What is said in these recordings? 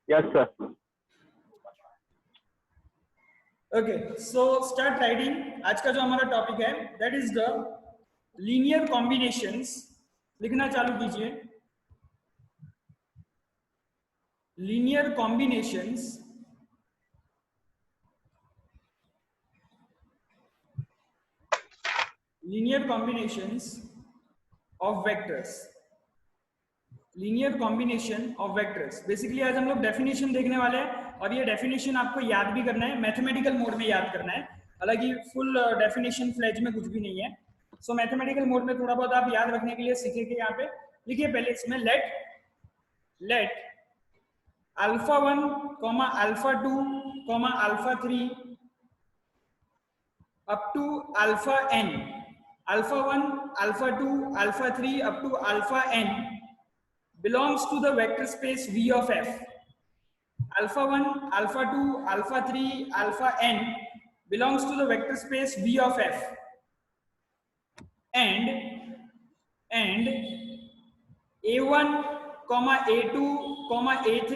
Yes, sir. Okay, so start writing. आज का जो हमारा टॉपिक है that is the linear combinations. लिखना चालू कीजिए। Linear combinations of vectors. Linear combination of vectors. Basically आज हम लोग डेफिनेशन देखने वाले हैं और ये डेफिनेशन आपको याद भी करना है, मैथमेटिकल मोड में याद करना है। हालांकि फुल डेफिनेशन फ्लैज में कुछ भी नहीं है। सो मैथमेटिकल मोड में थोड़ा बहुत आप याद रखने के लिए सीखेंगे। यहाँ पे लिखिए पहले इसमें let alpha 1, alpha 2, alpha 3 up to alpha n, alpha 1, alpha 2, alpha 3 up to alpha n belongs to the vector space V of f. Alpha 1, alpha 2, alpha 3, alpha n belongs to the vector space V of f. And a1, a2, a3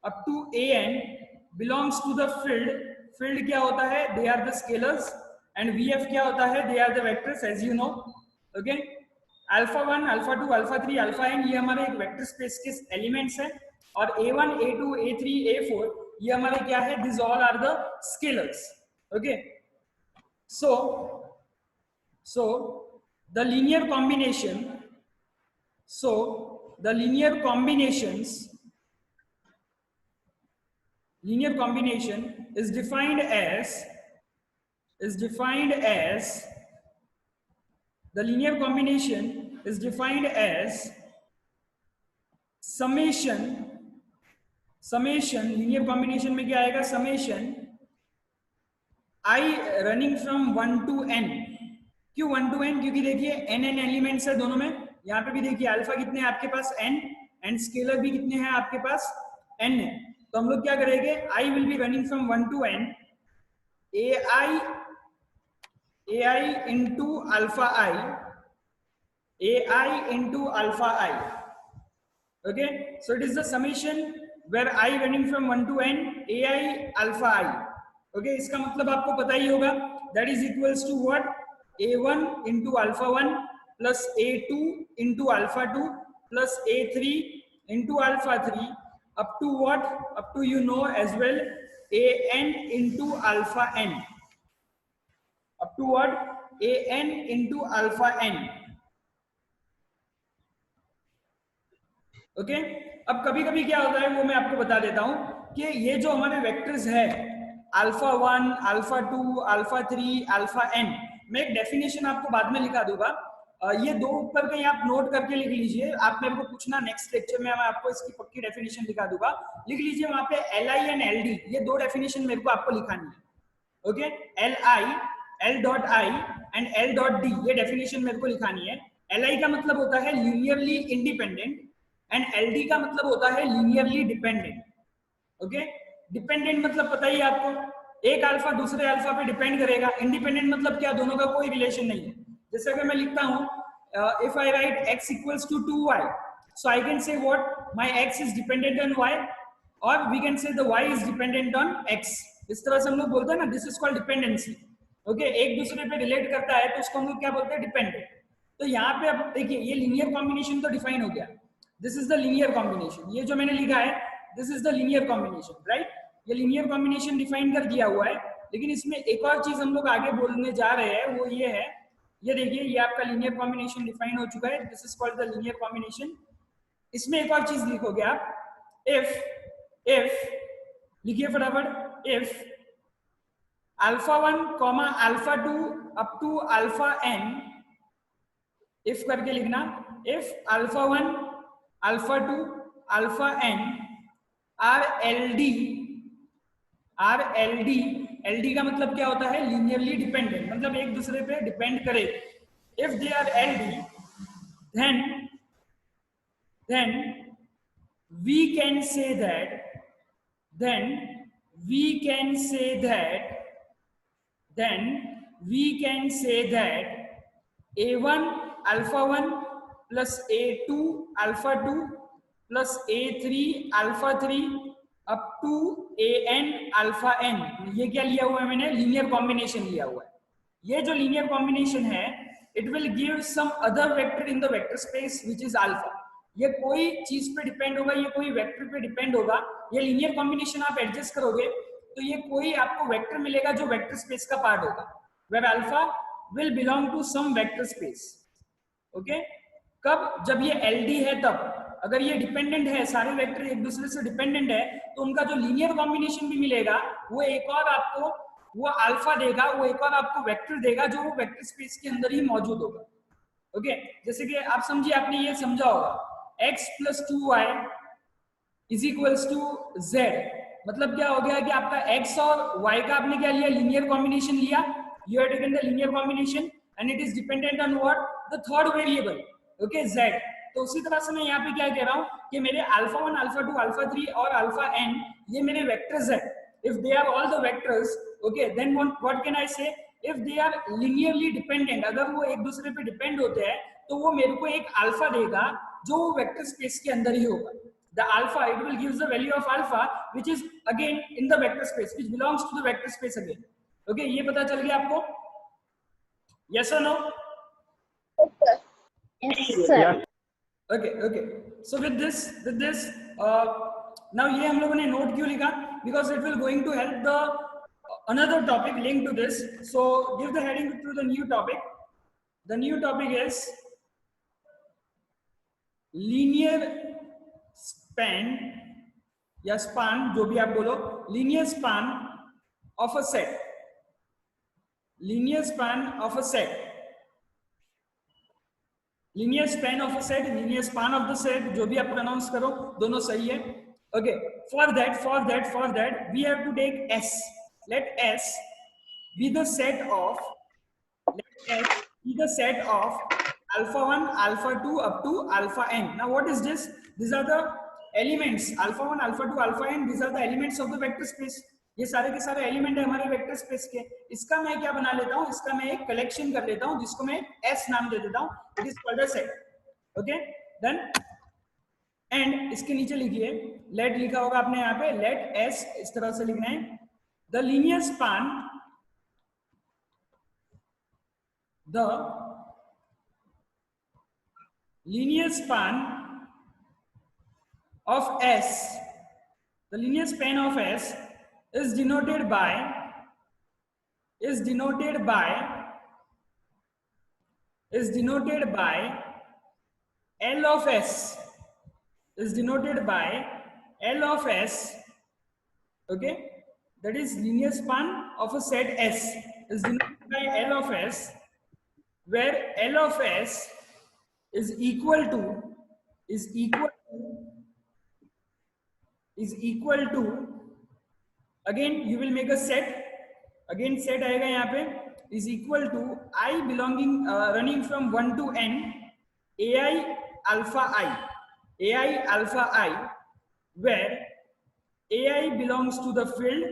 up to an belongs to the field क्या होता है? They are the scalars. and vf क्या होता है? They are the vectors as you know. okay, alpha 1, alpha 2, alpha 3, alpha n ये हमारे एक vector space के एलिमेंट्स हैं और a1, a2, a3, a4 ये हमारे क्या है? These all are the scalars. okay, so the linear combination linear combination is defined as the linear combination is defined as summation linear combination में क्या आएगा? summation I running from 1 to n. क्यों 1 to n? क्योंकि देखिए n elements है दोनों में। यहाँ पे भी देखिए अल्फा कितने हैं आपके पास? n, एंड स्केलर भी कितने हैं आपके पास? n है। तो हम लोग क्या करेंगे? I will be running from 1 to n ai into alpha I. okay, so it is the summation where I running from 1 to n ai alpha I. okay, इसका मतलब आपको पता ही होगा, that is equals to what? a1 into alpha 1 plus a2 into alpha 2 plus a3 into alpha 3 up to what? Up to you know as well an into alpha n. up to what? an into alpha n. Okay, अब कभी कभी क्या होता है वो मैं आपको बता देता हूं कि ये जो हमारे वेक्टर्स है alpha 1, alpha 2, alpha 3, alpha n, मैं एक डेफिनेशन आपको बाद में लिखा दूंगा। ये दो ऊपर कहीं आप नोट करके लिख लीजिए। आप मेरे को पूछना नेक्स्ट लेक्चर में, मैं आपको इसकी पक्की डेफिनेशन लिखा दूंगा। लिख लीजिए वहां पे li एंड ld, ये दो डेफिनेशन मेरे को आपको लिखानी है। Okay, l dot i and l dot d ये डेफिनेशन मेरे को लिखानी है। li का मतलब होता है लीनियरली इंडिपेंडेंट एंड LD का मतलब होता है लीनियरली डिपेंडेंट। ओके, डिपेंडेंट मतलब पता ही आपको, एक अल्फा दूसरे अल्फा पे डिपेंड करेगा। इंडिपेंडेंट मतलब क्या? दोनों का कोई रिलेशन नहीं है। जैसे अगर मैं लिखता हूं if I write x equals to 2y, so I can say what? My x is dependent on y और we can say the y is dependent on x। इस तरह से हम लोग बोलते हैं ना, this is called dependency. Okay, एक दूसरे पे रिलेट करता है तो उसको हम लोग क्या बोलते हैं? डिपेंडेंट। तो यहाँ पे अब देखिए ये लीनियर कॉम्बिनेशन तो डिफाइन हो गया। This is the linear combination. ये जो मैंने लिखा है this is the linear combination, right? ये लीनियर कॉम्बिनेशन डिफाइन कर दिया हुआ है। लेकिन इसमें एक और चीज हम लोग आगे बोलने जा रहे हैं, वो ये है, ये देखिए ये आपका लीनियर कॉम्बिनेशन डिफाइन हो चुका है। This is called the linear combination. इसमें एक और चीज लिखोगे आप, इफ लिखिए फटाफट, if alpha 1, alpha 2 up to alpha n, if करके लिखना, if alpha 1, alpha 2, alpha n are LD का मतलब क्या होता है? लीनियरली डिपेंडेंट, मतलब एक दूसरे पे डिपेंड करे। If they are LD then we can say that a1 alpha 1 plus a2 alpha 2 plus A3 alpha 3 up to AN alpha n। ये क्या लिया हुआ है मैंने? लीनियर कॉम्बिनेशन लिया हुआ है। ये जो लीनियर कॉम्बिनेशन है it will give some other vector in the vector space which is alpha. ये कोई चीज पे डिपेंड होगा, ये कोई वेक्टर पे डिपेंड होगा। ये लीनियर कॉम्बिनेशन आप एडजस्ट करोगे तो ये कोई आपको वेक्टर मिलेगा जो वेक्टर स्पेस का पार्ट होगा, where alpha will belong to some vector space. Okay, कब? जब ये LD है तब। अगर ये डिपेंडेंट है, सारे वेक्टर एक दूसरे से डिपेंडेंट है, तो उनका जो लीनियर कॉम्बिनेशन भी मिलेगा वो एक और आपको वो अल्फा देगा, वो एक और आपको वेक्टर देगा जो वो वेक्टर स्पेस के अंदर ही मौजूद होगा। ओके, जैसे कि आप समझिए, आपने ये समझा होगा x plus 2y is equals to z। मतलब क्या हो गया कि आपका x और y का आपने क्या लिया? लीनियर कॉम्बिनेशन लिया। You have taken the linear combination and it is dependent on what? The third variable, okay, z। तो उसी तरह से मैं यहाँ पे क्या कह रहा हूँ कि मेरे अल्फा 1 अल्फा 2 अल्फा 3 और अल्फा n ये मेरे वेक्टर्स है। If they are all the vectors, okay, then what can I say? If they are linearly dependent, अगर वो एक दूसरे पे डिपेंड होते हैं तो वो मेरे को एक अल्फा देगा जो वेक्टर स्पेस के अंदर ही होगा। The alpha, it will give the value of alpha which is again in the vector space, which belongs to the vector space again. Okay, ये पता चल गया आपको? Yes or no? Yes, sir. Okay, okay. So with this now ये हम लोगों ने note क्यों लिखा? Because it will going to help the another topic linked to this. So give the heading to the new topic. The new topic is linear span या span, जो भी आप बोलो, linear span of a set, linear span of a set, linear span of a set, linear span of the set, जो भी आप pronounce करो दोनों सही है। Okay, for that we have to take S. Let S be the set of, let S be the set of alpha 1 alpha 2 up to alpha n. Now what is this? These are the elements, alpha 1 alpha 2 alpha n, these are the elements of the vector space. ये सारे के सारे element है हमारे vector space के। इसका मैं क्या बना लेता हूँ? इसका मैं एक कलेक्शन कर लेता हूँ जिसको मैं S नाम दे देता हूँ। It is called a set. Okay, then and इसके नीचे लिखिए, लेट लिखा होगा आपने यहाँ पे, लेट S इस तरह से लिखना है, the linear span, the linear span of S, the linear span of S is denoted by L of S, is denoted by L of S. Okay, that is linear span of a set S is denoted by L of S, where L of S is equal to again you will make a set, again set आएगा यहाँ पे, is equal to I belonging running from 1 to n ai alpha I, where ai belongs to the field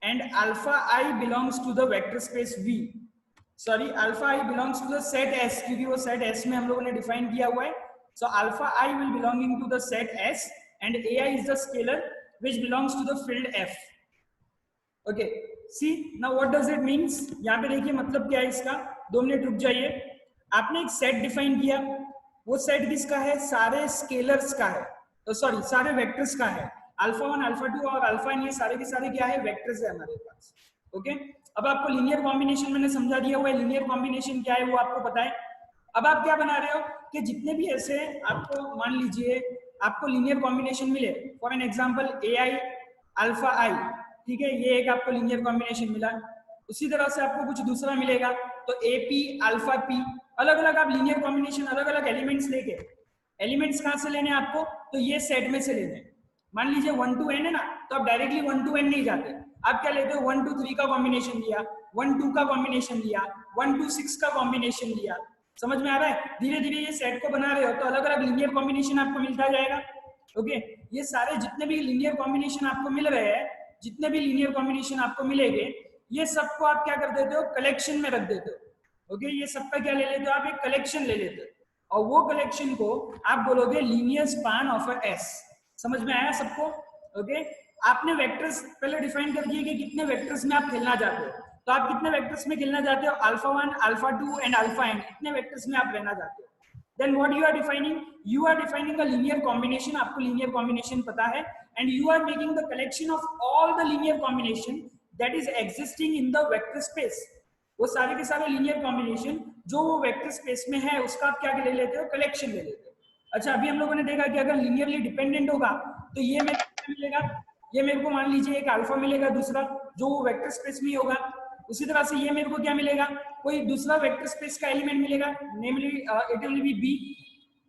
and alpha I belongs to the vector space V. Sorry, alpha I belongs to the set S, क्योंकि वो set S में हम लोगों ने define किया हुआ है। So alpha I will belonging to the set S and A I is the scalar which belongs to the field F. Okay, see now what does it means? यहाँ पे देखिए मतलब क्या है इसका। 2 मिनट रुक जाइए। आपने एक सेट डिफाइन किया, वो सेट किसका है? सारे स्केलर्स का है, तो सॉरी सारे वेक्टर्स का है। अल्फा 1 अल्फा 2 और अल्फा n ये सारे के सारे क्या है? वेक्टर्स है हमारे पास। ओके, अब आपको लीनियर कॉम्बिनेशन मैंने समझा दिया हुआ है, लीनियर कॉम्बिनेशन क्या है वो आपको पता है। अब आप क्या बना रहे हो कि जितने भी ऐसे आपको, मान लीजिए आपको लीनियर कॉम्बिनेशन मिले, for an example A I alpha I, ठीक है, ये एक आपको लीनियर कॉम्बिनेशन मिला। उसी तरह से आपको कुछ दूसरा मिलेगा तो ए पी अल्फा पी, अलग अलग आप लीनियर कॉम्बिनेशन अलग अलग एलिमेंट्स लेके, एलिमेंट्स कहाँ से लेने आपको? तो ये सेट में से लेने। मान लीजिए 1 to n है ना, तो आप डायरेक्टली 1 to n नहीं जाते, आप क्या लेते हो? 1 to 3 का कॉम्बिनेशन लिया, 1 2 का कॉम्बिनेशन लिया, 1 to 6 का कॉम्बिनेशन लिया। समझ में आ रहा है? धीरे धीरे ये सेट को बना रहे हो तो अलग अलग लीनियर कॉम्बिनेशन आपको मिलता जाएगा। ओके, ये सारे जितने भी लीनियर कॉम्बिनेशन आपको मिल रहे हैं, जितने भी लीनियर कॉम्बिनेशन आपको मिलेंगे, ये सबको आप क्या कर देते हो? कलेक्शन में रख देते हो। ओके, ये सबका क्या ले लेते हो? आप एक कलेक्शन ले लेते हो। और वो कलेक्शन को आप बोलोगे linear span of a S. समझ में आया सबको? ओके, आपने वेक्टर्स पहले डिफाइन कर दिए कि कितने वेक्टर्स में आप खेलना चाहते हो। तो आप कितने वेक्टर्स में खेलना चाहते हो? Alpha 1, alpha 2 and alpha n, इतने वेक्टर्स में आप रहना चाहते हो। Then what you are defining? You are defining a linear combination. आपको linear combination पता है, and you are making the collection of all the linear combination that is existing in the vector space. वो सारे के सारे linear combination जो वो vector space में है उसका आप क्या ले लेते हो? collection ले लेते हो। अच्छा, अभी हम लोगों ने देखा कि अगर linearly dependent होगा तो ये मेरे को क्या मिलेगा? ये मेरे को मान लीजिए एक अल्फा मिलेगा, दूसरा जो वो वेक्टर स्पेस में ही होगा। उसी तरह से ये मेरे को क्या मिलेगा? कोई दूसरा वेक्टर स्पेस का एलिमेंट मिलेगा, नेमली इट विल बी बी।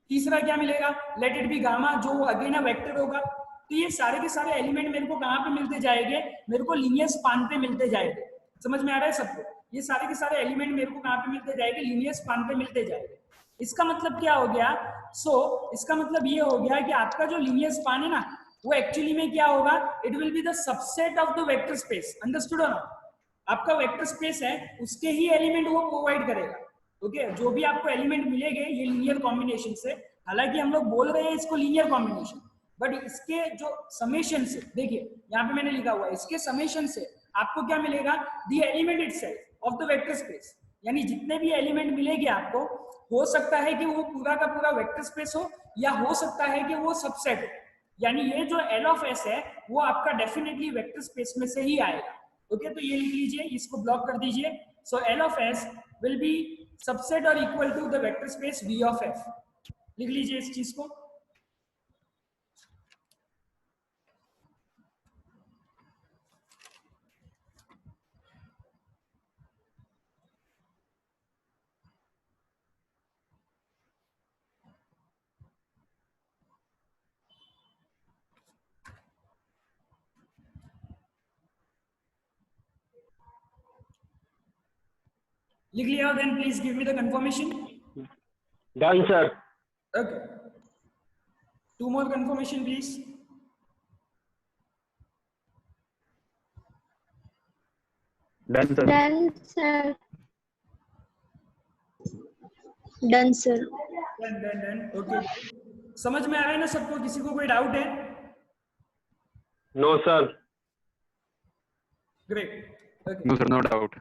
तीसरा क्या मिलेगा? लेट इट बी गामा, जो अगेन अ वेक्टर होगा। तो ये सारे के सारे एलिमेंट मेरे को कहाँ पे मिलते जाएंगे? मेरे को लीनियर स्पान पे मिलते जाएंगे। समझ में आ रहा है सबको? ये सारे के सारे एलिमेंट मेरे को कहाँ पे मिलते जाएंगे? लीनियर स्पान पे मिलते जाएंगे। इसका मतलब क्या हो गया? इसका मतलब ये हो गया कि आपका जो लीनियर स्पान है ना, वो एक्चुअली में क्या होगा? It will be the subset of the vector space. Understood और नॉट? आपका वेक्टर स्पेस है उसके ही एलिमेंट वो प्रोवाइड करेगा। ओके, जो भी आपको एलिमेंट मिलेंगे ये लीनियर कॉम्बिनेशन से, हालांकि हम लोग बोल रहे हैं इसको लीनियर कॉम्बिनेशन, बट इसके जो समेशन से, देखिए यहाँ पे मैंने लिखा हुआ है, इसके समेशन से आपको क्या मिलेगा? The element itself of the vector space. यानी जितने भी एलिमेंट मिलेंगे आपको, हो सकता है कि वो पूरा का पूरा वेक्टर स्पेस हो, या हो सकता है कि वो सबसेट हो। यानी ये जो एल ऑफ एस है वो आपका डेफिनेटली वेक्टर स्पेस में से ही आएगा। ओके, तो ये लिख लीजिए, इसको ब्लॉक कर दीजिए। So L of S will be subset और equal to the vector space V of F. लिख लीजिए इस चीज को। लिख लिया? Then please give me the confirmation. Done sir. Okay, 2 more confirmation please. Done sir. Done sir. Done sir. Done done done. Okay, समझ में आ रहा है ना सबको? किसी को कोई डाउट है? No sir. Great. Okay, No, sir, no doubt.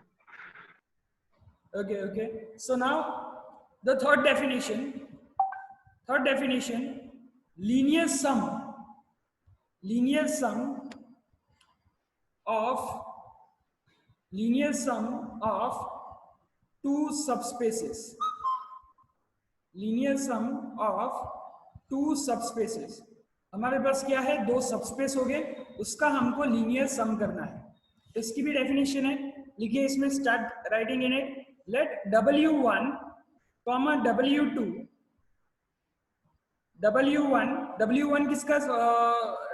okay, okay. So now the third definition, linear sum of two subspaces. Linear sum of two subspaces. हमारे पास क्या है? 2 सबस्पेस हो गए, उसका हमको लीनियर सम करना है। तो इसकी भी डेफिनेशन है, लिखिए इसमें, start writing in it. Let W1, W2, W1 किसका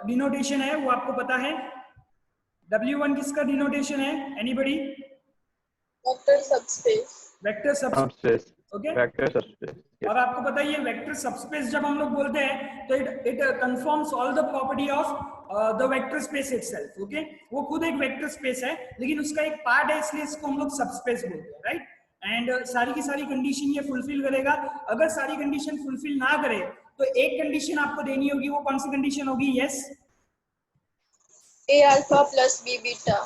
डिनोटेशन है वो आपको पता है? W1 किसका डिनोटेशन है? Anybody? Vector subspace. Vector Subspace. Okay, Vector subspace. Yes. और आपको पता है ये वेक्टर सबस्पेस जब हम लोग बोलते हैं तो it confirms all the property of the vector space itself. Okay, वो खुद एक वेक्टर स्पेस है, लेकिन उसका एक पार्ट है, इसलिए इसको हम लोग सबस्पेस बोलते हैं, राइट? एंड सारी की सारी कंडीशन ये फुलफिल करेगा। अगर सारी कंडीशन फुलफिल ना करे तो एक कंडीशन आपको देनी होगी। वो कौन सी कंडीशन होगी? Yes, A alpha plus B beta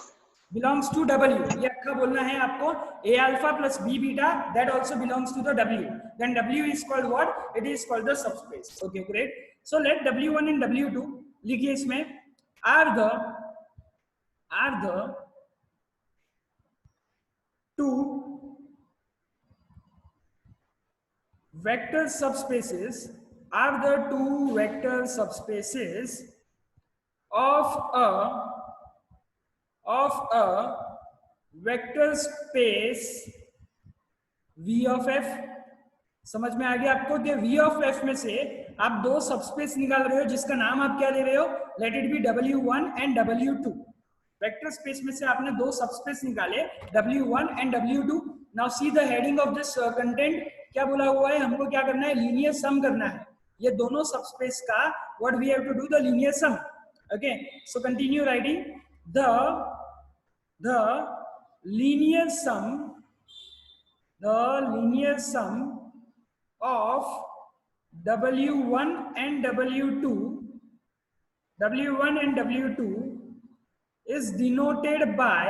belongs to W। ये अच्छा बोलना है आपको, A alpha plus B beta that also belongs to the W। Then W is called what? It is called the subspace। Okay, great। So let W1 and W2, लिखिए इसमें, are the two vector subspaces of a vector space V of F। समझ में आ गया आपको कि V of F में से आप 2 सबस्पेस निकाल रहे हो, जिसका नाम आप क्या ले रहे हो? Let it be W1 and W2। Vector space में से आपने 2 सबस्पेस निकाले, W1 and W2। Now see the heading of this content. क्या बोला हुआ है? हमको क्या करना है? लीनियर सम करना है ये दोनों सबस्पेस का। What we have to do? The linear sum. Okay, so continue writing. The linear sum of W1 and W2, W1 and W2 is denoted by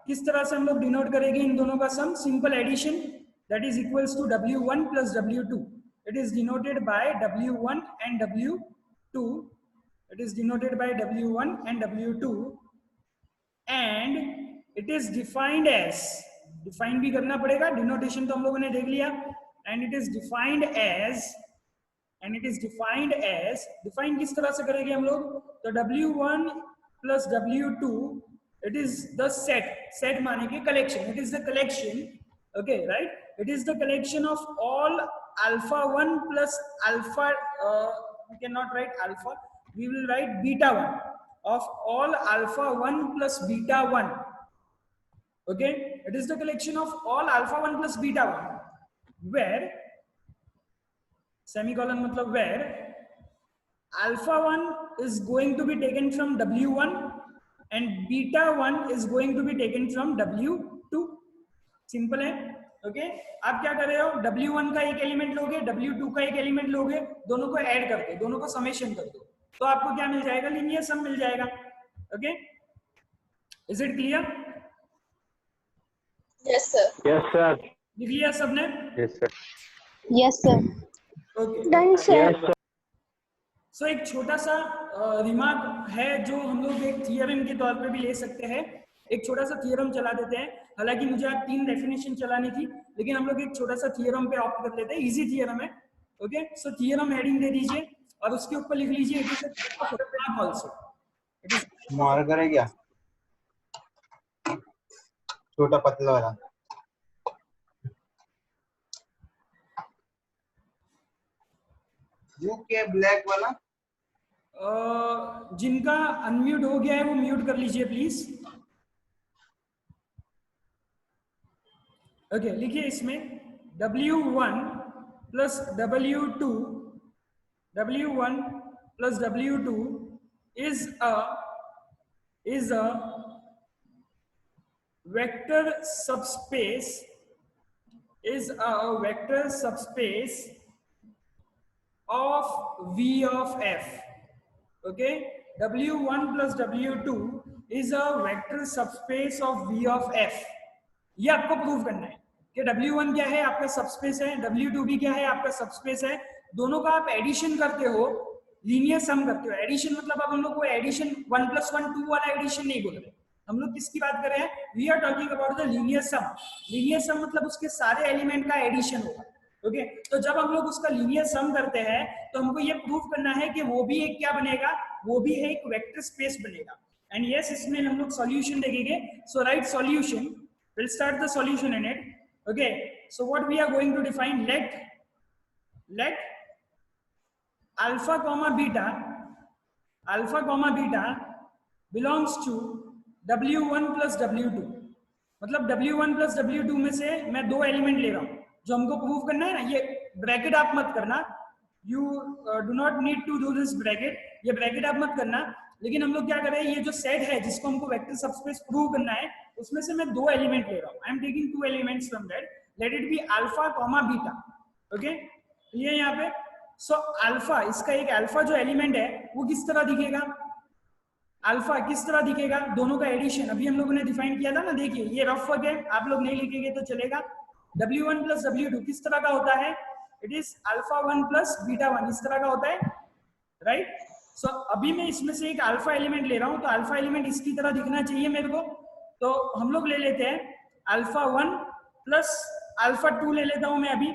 किस तरह से हम लोग डिनोट करेंगे इन दोनों का sum? Simple addition, that is equals to W1 plus W2. It is denoted by W1 and W2. It is denoted by W1 and W2, and it is defined as, define भी करना पड़ेगा, denotation तो हम लोगों ने देख लिया, and it is defined as, define किस तरह से करेंगे हम लोग? तो W1 plus W2, it is the set माने के collection, it is the collection, okay, right? It is the collection of all alpha 1 plus alpha, we cannot write alpha, we will write beta 1, of all alpha 1 plus beta 1, okay? It is the collection of all alpha 1 plus beta 1, where semicolon मतलब where alpha 1 is going to be taken from W1 and beta 1 is going to be taken from W2. Simple है, okay? आप क्या कर रहे हो? W1 का एक element लोगे, W2 का एक एलिमेंट लोगे, दोनों को ऐड करके दोनों को समेशन कर दो, तो आपको क्या मिल जाएगा? लीनियर सम मिल जाएगा, okay? Is it clear? Yes, sir. Yes, sir. लिख लिया सबने? Yes, sir. Yes, sir. Okay, Done, sir. Yes, sir. सो एक छोटा सा रिमार्क है जो हम लोग एक थियरम के तौर पे भी ले सकते हैं। एक छोटा सा थियरम चला देते हैं, हालांकि मुझे आज 3 डेफिनेशन चलानी थी, लेकिन हम लोग एक छोटा सा थियरम पे ऑप्ट कर लेते हैं। इजी थियरम है, ओके? सो थियरम हेडिंग दे दीजिए और उसके ऊपर लिख लीजिए it is also, it is मार करे क्या? छोटा पतला वाला यू के ब्लैक वाला। जिनका अनम्यूट हो गया है वो म्यूट कर लीजिए प्लीज। ओके, लिखिए इसमें W1 plus W2, W1 plus W2 is a vector subspace, of V of F. Okay, W1 plus W2 is a vector subspace of V of F. ये आपको प्रूव करना है कि W1 क्या है, आपका सबस्पेस है, W2 भी क्या है, आपका सबस्पेस है। दोनों का आप एडिशन करते हो, लीनियर सम करते हो। एडिशन मतलब अब हम लोग को एडिशन 1 + 1 2 वाला एडिशन नहीं बोल रहे, हम लोग किसकी बात कर रहे हैं? We are talking about the linear sum. Linear sum मतलब उसके सारे एलिमेंट का एडिशन होगा। ओके, तो जब हम लोग उसका लीनियर सम करते हैं तो हमको ये प्रूव करना है कि वो भी एक क्या बनेगा, वो भी एक वेक्टर स्पेस बनेगा। एंड यस, इसमें हम लोग सॉल्यूशन देखेंगे। So right solution, we'll start the solution in it. Okay, so what we are going to define, let alpha comma beta belongs to W1 plus W2। मतलब W1 plus W2 में से मैं 2 element ले रहा हूं जो हमको प्रूव करना है ना। ये ब्रैकेट आप मत करना, you do not need to do this bracket, ये ब्रैकेट आप मत करना। लेकिन हम लोग क्या कर रहे हैं, ये जो सेट है जिसको हमको वेक्टर सबस्पेस प्रूव करना है, उसमें से मैं 2 एलिमेंट ले रहा हूं। I am taking 2 elements from that, let it be alpha comma beta. Okay, ये यहाँ पे सो अल्फा, इसका एक अल्फा जो एलिमेंट है वो किस तरह दिखेगा, अल्फा किस तरह दिखेगा, दोनों का एडिशन अभी हम लोगों ने डिफाइन किया था ना। देखिए ये रफ वर्क है, आप लोग नहीं लिखेंगे तो चलेगा। W1 plus W2 किस तरह का होता है, it is alpha 1 plus beta 1, इस तरह का होता है, राइट? सो अभी मैं इसमें से एक अल्फा एलिमेंट ले रहा हूं, तो अल्फा एलिमेंट इसकी तरह दिखना चाहिए मेरे को। तो हम लोग ले लेते हैं अल्फा 1 प्लस अल्फा 2 ले लेता हूं मैं अभी,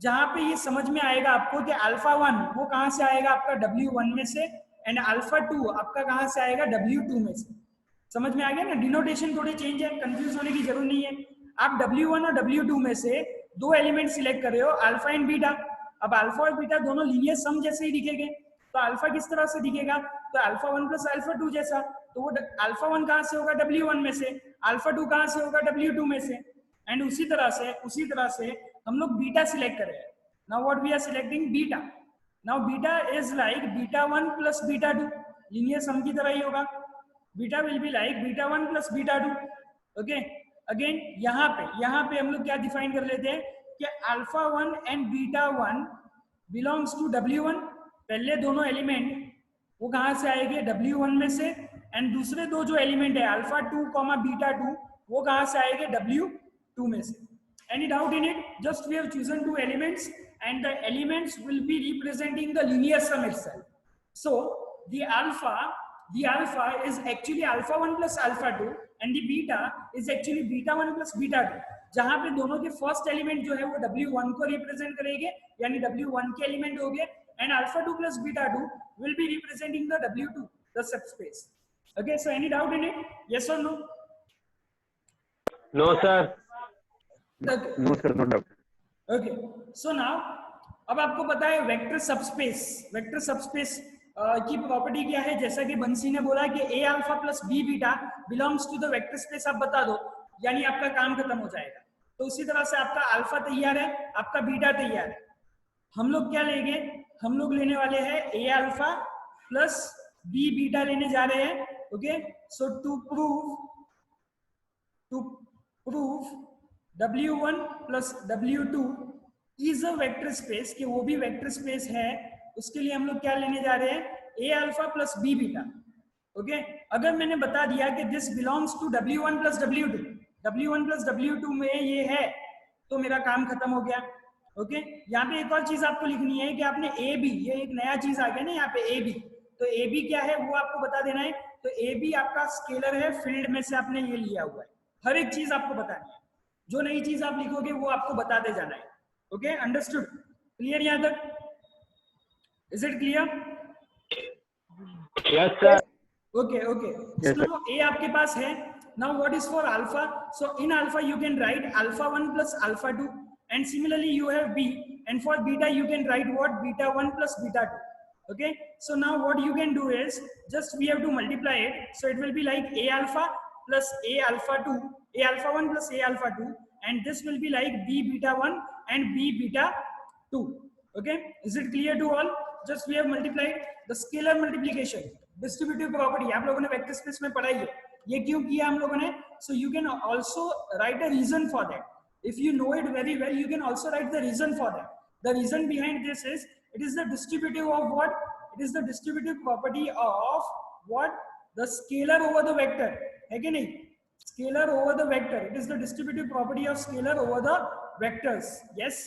जहां पे ये समझ में आएगा आपको कि अल्फा 1 वो कहां से आएगा आपका W1 में से, एंड अल्फा 2 आपका कहां से आएगा W2 में से। समझ में आ गया ना? डिनोटेशन थोड़े चेंज है, कंफ्यूज होने की जरूरत नहीं है। आप W1 और W2 में से 2 एलिमेंट सिलेक्ट कर रहे हो, अल्फा एंड बीटा। अब अल्फा और बीटा दोनों लीनियर सम जैसे ही दिखेंगे, तो अल्फा किस तरह से दिखेगा, तो अल्फा 1 प्लस अल्फा 2 जैसा। तो वो अल्फा 1 कहां से होगा, W1 में से, अल्फा 2 कहां से होगा, W2 में से। एंड उसी तरह से हम लोग बीटा सिलेक्ट करें। Now what we are selecting, beta. Now beta is like beta 1 plus beta 2, linear sum की तरह ही होगा। Beta will be like beta 1 plus beta 2। Okay, again यहाँ पे हम लोग क्या डिफाइन कर लेते हैं कि alpha 1 and beta 1 belongs to W1। पहले दोनों एलिमेंट वो कहाँ से आएंगे, W1 में से, एंड दूसरे दो जो एलिमेंट है अल्फा 2 बीटा 2 वो कहाँ से आएंगे, W2 में से। Any doubt in it? Just we have chosen two elements and the elements will be representing the linear sum itself. So the alpha is actually alpha 1 plus alpha 2 and the beta is actually beta 1 plus beta 2, जहाँ पे दोनों के first element जो है वो W1 को represent करेंगे, यानी W1 के एलिमेंट हो गए, and alpha 2 plus beta 2 will be representing the W2, the subspace. Okay, so any doubt in it? Yes or no? No, sir. Okay. No sir, no doubt. Okay so now अब आपको पता है vector subspace की property क्या है। जैसा कि बंसी ने बोला कि A alpha plus B beta belongs to the vector space, आप बता दो यानी आपका काम खत्म हो जाएगा। तो उसी तरह से आपका अल्फा तैयार है, आपका बीटा तैयार है। हम लोग क्या लेंगे, हम लोग लेने वाले हैं A alpha plus B beta लेने जा रहे हैं। Okay, so to prove W1 plus W2 is a vector space, कि वो भी वेक्टर स्पेस है, उसके लिए हम लोग क्या लेने जा रहे हैं, A alpha plus B beta. Okay, अगर मैंने बता दिया कि this belongs to W1 plus W2 में ये है तो मेरा काम खत्म हो गया। ओके, यहाँ पे एक और चीज आपको लिखनी है कि आपने ए बी, ये एक नया चीज आ गया ना यहाँ पे ए बी, तो ए बी क्या है वो आपको बता देना है। तो ए बी आपका स्केलर है, फील्ड में से आपने ये लिया हुआ है, हर एक चीज आपको बतानी है, जो नई चीज आप लिखोगे वो आपको बताते जाना है। ओके, अंडरस्टूड, क्लियर यहाँ तक, is it clear? Yes, sir. Okay Yes, so a आपके पास है। Now what is for alpha, so in alpha you can write alpha 1 plus alpha 2 and similarly you have B, and for beta you can write what, beta 1 plus beta 2. Okay, so now what you can do is just we have to multiply it, so it will be like a alpha plus a alpha 2, a alpha 1 plus a alpha 2, and this will be like b beta 1 and b beta 2. Okay, is it clear to all? Just we have multiplied the scalar multiplication, distributive property आप लोगों ने vector space में पढ़ाई है, ये क्यों किया हम लोगों ने? So you can also write a reason for that. If you know it very well, you can also write the reason for that. The reason behind this is it is the distributive of what? It is the distributive property of what? The scalar over the vector. है कि नहीं? Scalar over the vector. It is the distributive property of scalar over the vectors. Yes.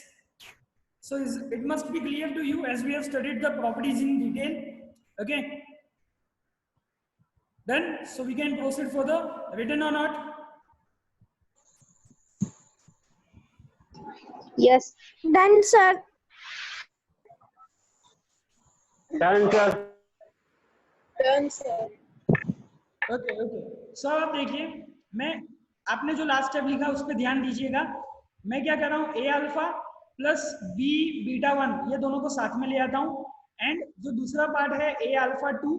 So it must be clear to you as we have studied the properties in detail. Okay. Then so we can proceed for the written or not? Yes. Done, sir. Done, sir. Done, sir. Okay so आप देखिए, मैं आपने जो last step लिखा उस पर ध्यान दीजिएगा। मैं क्या कर रहा हूँ, ए अल्फा प्लस बी बीटा 1 ये दोनों को साथ में ले आता हूँ, एंड जो दूसरा पार्ट है ए अल्फा 2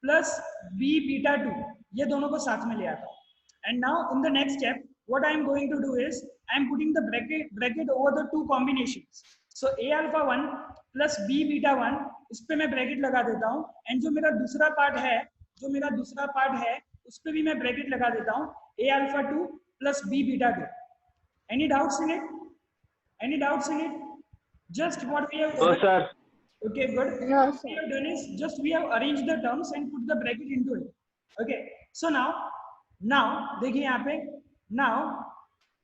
प्लस बी बीटा 2 ये दोनों को साथ में ले आता हूँ। And now in the next step what I am going to do is I am putting the bracket over the two combinations. So a alpha 1 plus b beta 1 इस पे मैं ब्रैकेट लगा देता हूँ, एंड जो मेरा दूसरा पार्ट है उस पे भी मैं ब्रैकेट लगा देता हूँ, a alpha 2 plus b beta 2. Any doubts in it? Just what we have No, sir. Okay, good. No, What we have done is just we have arranged the terms and put the bracket into it. Okay, so now देखिए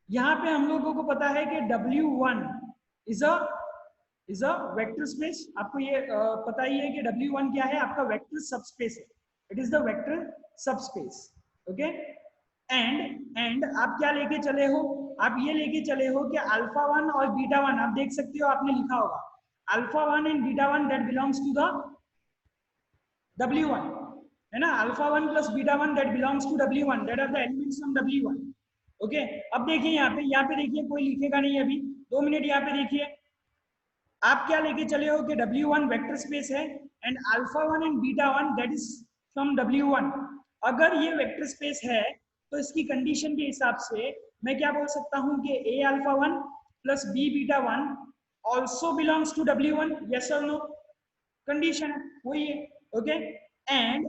यहाँ पे हम लोगों को पता है कि W1 is a vector space. आपको ये पता ही है कि W1 क्या है, आपका वेक्टर सबस्पेस है, it is the vector subspace. Okay, and आप क्या लेके चले हो, आप ये लेके चले हो कि अल्फा 1 और बीटा 1, आप देख सकते हो आपने लिखा होगा alpha 1 and beta 1 that belongs to the W1, है ना, alpha 1 plus beta 1 that belongs to W1, that are the elements from W1। Okay, अब देखिए यहाँ पे देखिए कोई लिखेगा नहीं अभी, 2 मिनट यहाँ पे देखिए। आप क्या लेके चले हो कि W1 वेक्टर स्पेस है and alpha 1 and beta 1 that is from W1। अगर ये वेक्टर स्पेस है तो इसकी कंडीशन के हिसाब से मैं क्या बोल सकता हूँ कि a alpha 1 plus b beta 1 also belongs to W1, yes और नो? कंडीशन वही है। ओके, एंड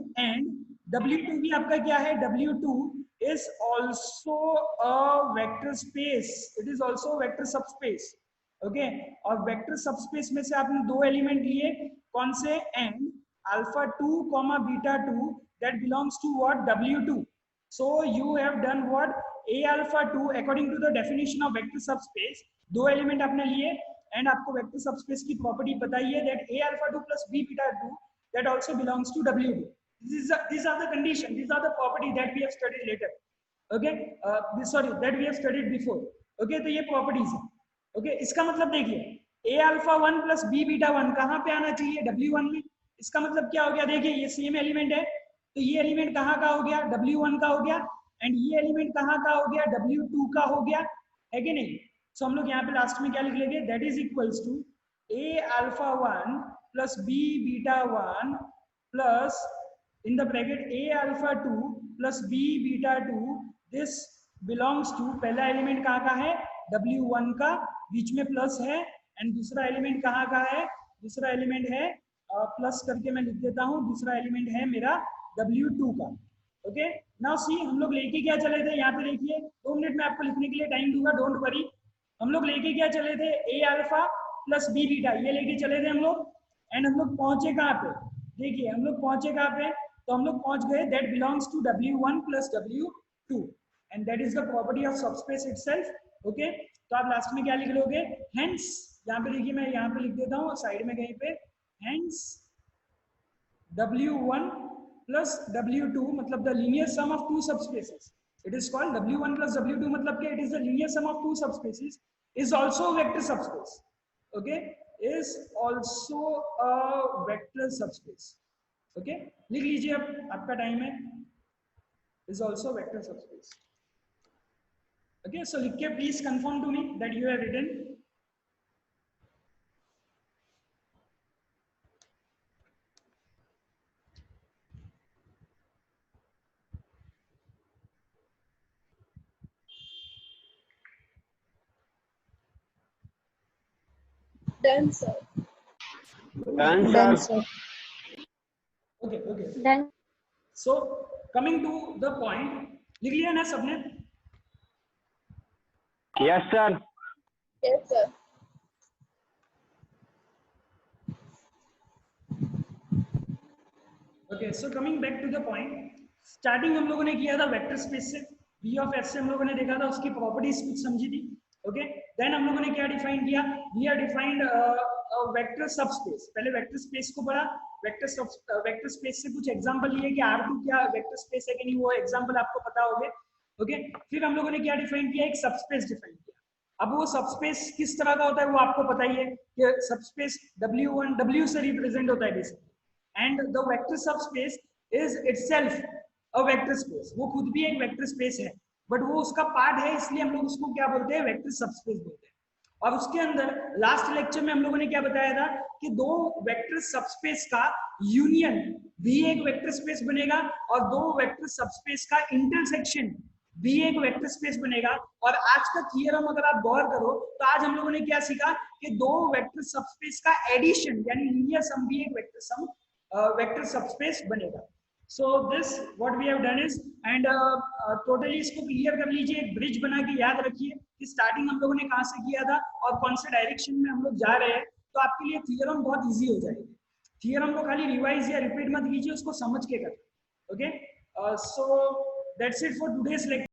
W2 भी आपका क्या है, W2 is also a vector space. It is also a vector subspace. Okay और वेक्टर सबस्पेस में से आपने दो एलिमेंट लिए कौन से and alpha 2 comma beta 2 that belongs to what W2. So you have done what A alpha 2 according to the definition of vector subspace. दो element आपने लिए एंड आपको वेक्टर सबस्पेस की प्रॉपर्टी बताई है that A alpha 2 plus B beta 2 that also belongs to W2. These are the condition, these are the property that we have studied later. Okay, that we have studied before. Okay, तो ये properties है. Okay, इसका मतलब देखिए A alpha 1 plus B beta 1 कहाँ पे आना चाहिए W1 में. इसका मतलब क्या हो गया, देखिए ये सेम एलिमेंट है तो ये एलिमेंट कहाँ का हो गया W1 का हो गया एंड ये एलिमेंट कहाँ का हो गया W2 का हो गया, है कि नहीं. सो हम लोग यहाँ पे लास्ट में क्या लिख लेंगे, that is equals to A alpha 1 plus B beta 1 plus in the bracket A alpha 2 plus B beta 2. this belongs to पहला एलिमेंट कहाँ का है W1 का, बीच में प्लस है एंड दूसरा एलिमेंट कहाँ का है, दूसरा एलिमेंट है प्लस करके मैं लिख देता हूँ, दूसरा एलिमेंट है मेरा W2 का. ओके नाउ सी हम लोग लेके क्या चले थे, यहाँ पे देखिए 2 मिनट में आपको लिखने के लिए टाइम दूंगा, डोंट वरी. हम लोग लेके क्या चले थे A alpha plus B beta, ये लेके चले थे हम लोग एंड हम लोग पहुंचे कहाँ पे, देखिए हम लोग पहुंचे कहाँ पे, तो हम लोग पहुंच गए that belongs to W1 plus W2 and that is the property of subspace itself. Okay तो आप लास्ट में क्या लिख लोगे, हेंस यहाँ पे देखिए मैं यहाँ पे लिख देता हूँ साइड में कहीं पे, हेंस W1 plus W2 मतलब the linear sum of two subspaces. It is called W1 plus W2 मतलब क्या, it is the linear sum of two subspaces is also a vector subspace. Okay, is also a vector subspace. Okay, लिख लीजिए अब आपका time है, is also a vector subspace. Okay, so लिख के please confirm to me that you have written. Done, sir. Done, sir. Okay, okay. Done. So coming to the point, लिख लिया ना सबने. Yes, sir. Yes, sir. Okay, so coming back to the point, starting हम लोगों ने किया था vector space से, V of S से हम लोगों ने देखा था, उसकी प्रॉपर्टीज कुछ समझी थी. ओके देन हम लोगों ने क्या डिफाइन किया, we are defined vector subspace. पहले वेक्टर स्पेस को पढ़ा, वेक्टर स्पेस से कुछ एग्जांपल लिए कि R2 क्या वेक्टर स्पेस है कि नहीं, वो एग्जांपल आपको पता होंगे. ओके फिर हम लोगों ने क्या डिफाइन किया, एक सबस्पेस डिफाइन किया. अब वो सबस्पेस किस तरह का होता है वो आपको पता ही है कि सबस्पेस W1 W से रिप्रेजेंट होता है basically, and the vector subspace is itself a vector space. वो खुद भी एक वेक्टर स्पेस है बट वो उसका पार्ट है, इसलिए हम लोग उसको क्या बोलते हैं, वेक्टर सबस्पेस बोलते हैं. और उसके अंदर लास्ट लेक्चर में हम लोगों ने क्या बताया था कि दो वेक्टर सबस्पेस का यूनियन भी एक वेक्टर स्पेस बनेगा और दो वेक्टर सबस्पेस का इंटरसेक्शन भी एक वेक्टर स्पेस बनेगा. और आज का थियरम अगर आप गौर करो तो आज हम लोगों ने क्या सीखा कि दो वेक्टर सबस्पेस का एडिशन यानी लीनियर सम भी एक वेक्टर सबस्पेस बनेगा. So this what we have done is and totally इसको क्लियर कर लीजिए, एक ब्रिज बना के याद रखिए कि स्टार्टिंग हम लोगों ने कहाँ से किया था और कौन से डायरेक्शन में हम लोग जा रहे हैं, तो आपके लिए थियरम बहुत इजी हो जाएगी. थियरम को खाली रिवाइज या रिपीट मत कीजिए, उसको समझ के करें. Okay so that's it for today's lecture.